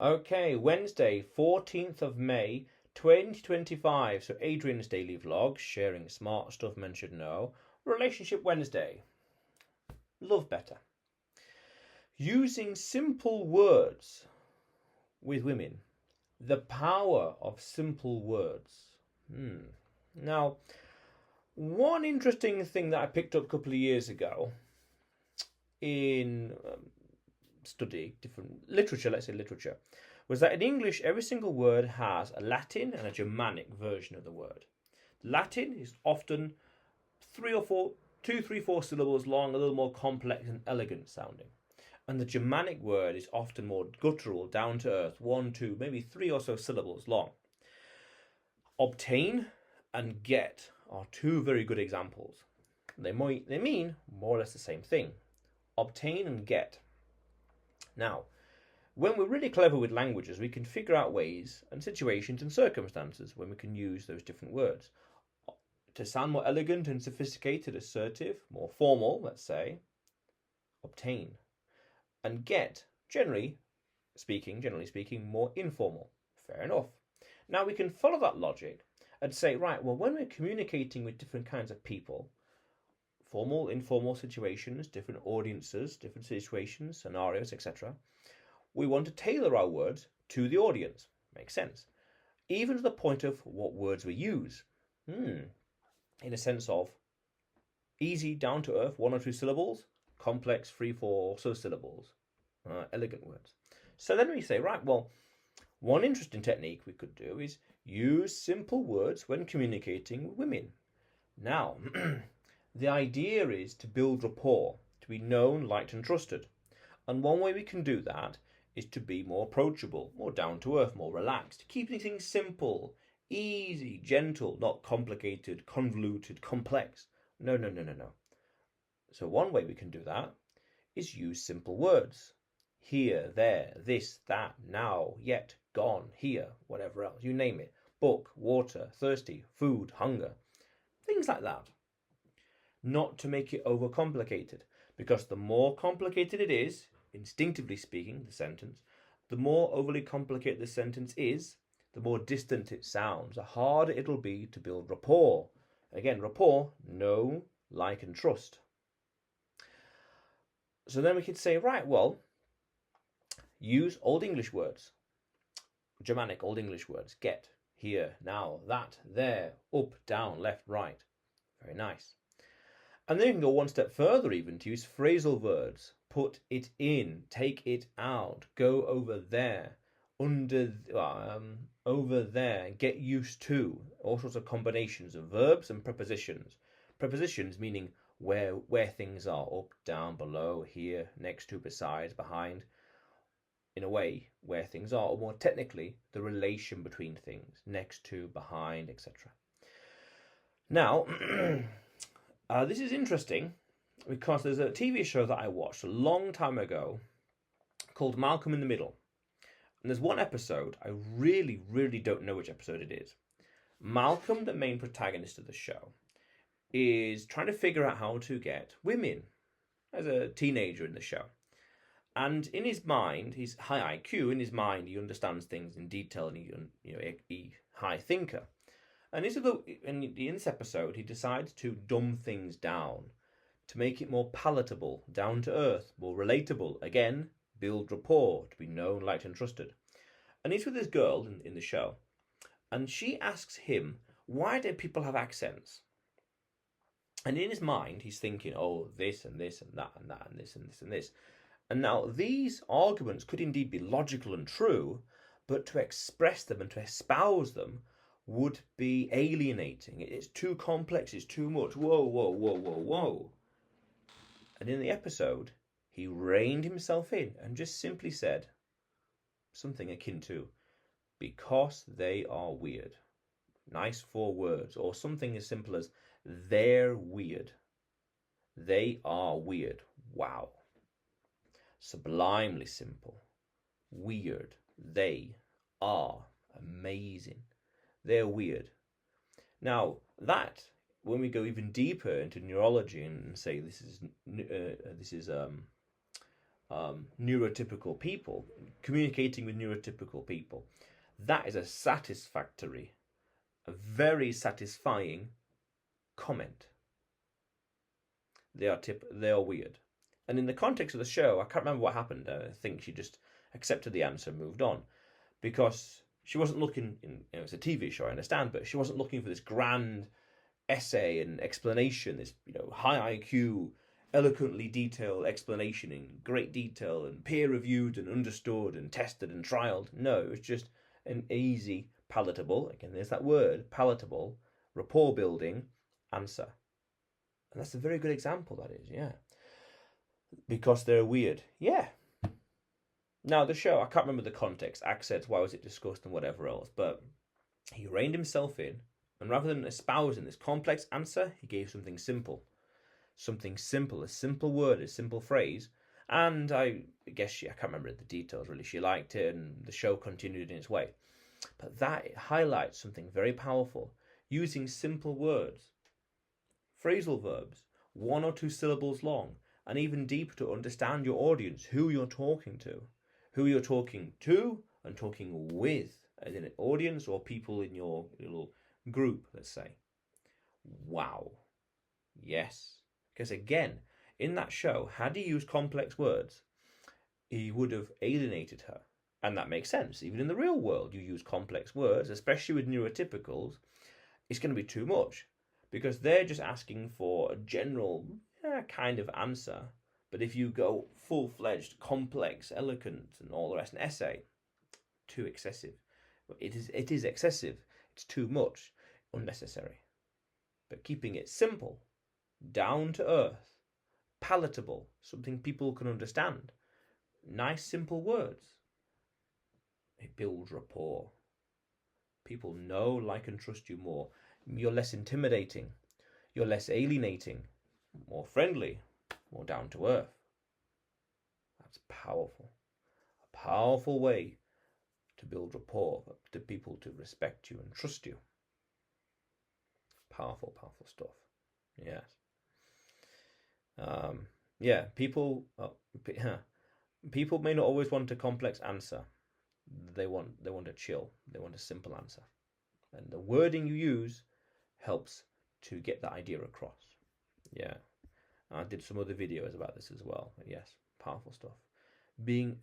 Okay, Wednesday, 14th of May, 2025. So, Adrian's daily vlog, sharing smart stuff men should know. Relationship Wednesday. Love better. Using simple words with women. The power of simple words. Now, one interesting thing that I picked up a couple of years ago in study different literature, let's say literature, was that in English every single word has a Latin and a Germanic version of the word. Latin is often two, three, four syllables long, a little more complex and elegant sounding. And the Germanic word is often more guttural, down to earth, one, two, maybe three or so syllables long. Obtain and get are two very good examples. They mean more or less the same thing. Obtain and get. Now, when we're really clever with languages, we can figure out ways and situations and circumstances when we can use those different words. To sound more elegant and sophisticated, assertive, more formal, let's say, obtain. And get, generally speaking, more informal. Fair enough. Now we can follow that logic and say, right, well, when we're communicating with different kinds of people, formal, informal situations, different audiences, different situations, scenarios, etc., we want to tailor our words to the audience. Makes sense. Even to the point of what words we use. In a sense of easy, down to earth, one or two syllables, complex, three, four or so syllables, elegant words. So then we say, right, well, one interesting technique we could do is use simple words when communicating with women. Now, the idea is to build rapport, to be known, liked, and trusted. And one way we can do that is to be more approachable, more down to earth, more relaxed, keeping things simple, easy, gentle, not complicated, convoluted, complex. No. So one way we can do that is use simple words. Here, there, this, that, now, yet, gone, here, whatever else, you name it. Book, water, thirsty, food, hunger. Things like that. Not to make it overcomplicated, because the more complicated it is, instinctively speaking, the sentence, the more overly complicated the sentence is, the more distant it sounds, the harder it'll be to build rapport. Again, rapport, know, like, and trust. So then we could say, right, well, use Old English words, Germanic Old English words, get, here, now, that, there, up, down, left, right. Very nice. And then you can go one step further even to use phrasal words. Put it in, take it out, go over there, over there, get used to. All sorts of combinations of verbs and prepositions. Prepositions meaning where things are, up, down, below, here, next to, beside, behind. In a way, where things are, or more technically, the relation between things, next to, behind, etc. Now, this is interesting because there's a TV show that I watched a long time ago called Malcolm in the Middle. And there's one episode, I really don't know which episode it is. Malcolm, the main protagonist of the show, is trying to figure out how to get women as a teenager in the show. And in his mind, he's high IQ. In his mind, he understands things in detail, and he's high thinker. And in this episode, he decides to dumb things down to make it more palatable, down to earth, more relatable. Again, build rapport, to be known, liked, and trusted. And he's with this girl in the show, and she asks him, "Why do people have accents?" And in his mind, he's thinking, "Oh, this and this and that and that and this and this and this." And now these arguments could indeed be logical and true, but to express them and to espouse them would be alienating. It's too complex, it's too much. Whoa. And in the episode, he reined himself in and just simply said something akin to, because they are weird. Nice 4 words, or something as simple as, they're weird. They are weird. Wow. Sublimely simple. Weird. They are amazing. They're weird. Now, that, when we go even deeper into neurology and say this is neurotypical people, communicating with neurotypical people, that is a satisfactory, a very satisfying comment. They are weird. And in the context of the show, I can't remember what happened. I think she just accepted the answer and moved on, because she wasn't looking it's a TV show, I understand, but she wasn't looking for this grand essay and explanation, this high IQ, eloquently detailed explanation in great detail and peer reviewed and understood and tested and trialed. No, it was just an easy, palatable, again there's that word, palatable, rapport building answer. And that's a very good example, that is, yeah. Because they're weird. Yeah. Now, the show, I can't remember the context, accents, why was it discussed and whatever else, but he reined himself in, and rather than espousing this complex answer, he gave something simple. Something simple, a simple word, a simple phrase. And I guess I can't remember the details really, she liked it and the show continued in its way. But that highlights something very powerful. Using simple words, phrasal verbs, 1 or 2 syllables long, and even deeper to understand your audience, who you're talking to and talking with, as in an audience or people in your little group, let's say. Wow. Yes. Because again, in that show, had he used complex words, he would have alienated her. And that makes sense. Even in the real world, you use complex words, especially with neurotypicals, it's going to be too much, because they're just asking for a general kind of answer. But if you go full-fledged, complex, eloquent, and all the rest, an essay, too excessive. It is excessive. It's too much, unnecessary. But keeping it simple, down to earth, palatable, something people can understand, nice, simple words, it builds rapport. People know, like, and trust you more. You're less intimidating. You're less alienating. More friendly. More down to earth. That's powerful. A powerful way to build rapport, to people to respect you and trust you. Powerful, powerful stuff. Yes. People may not always want a complex answer. They want a chill. They want a simple answer. And the wording you use helps to get that idea across. Yeah. I did some other videos about this as well. But yes, powerful stuff. Being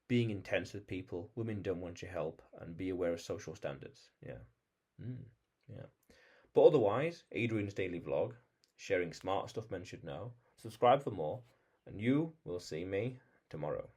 intense with people. Women don't want your help, and be aware of social standards. Yeah. Yeah. But otherwise, Adrian's daily vlog, sharing smart stuff men should know. Subscribe for more, and you will see me tomorrow.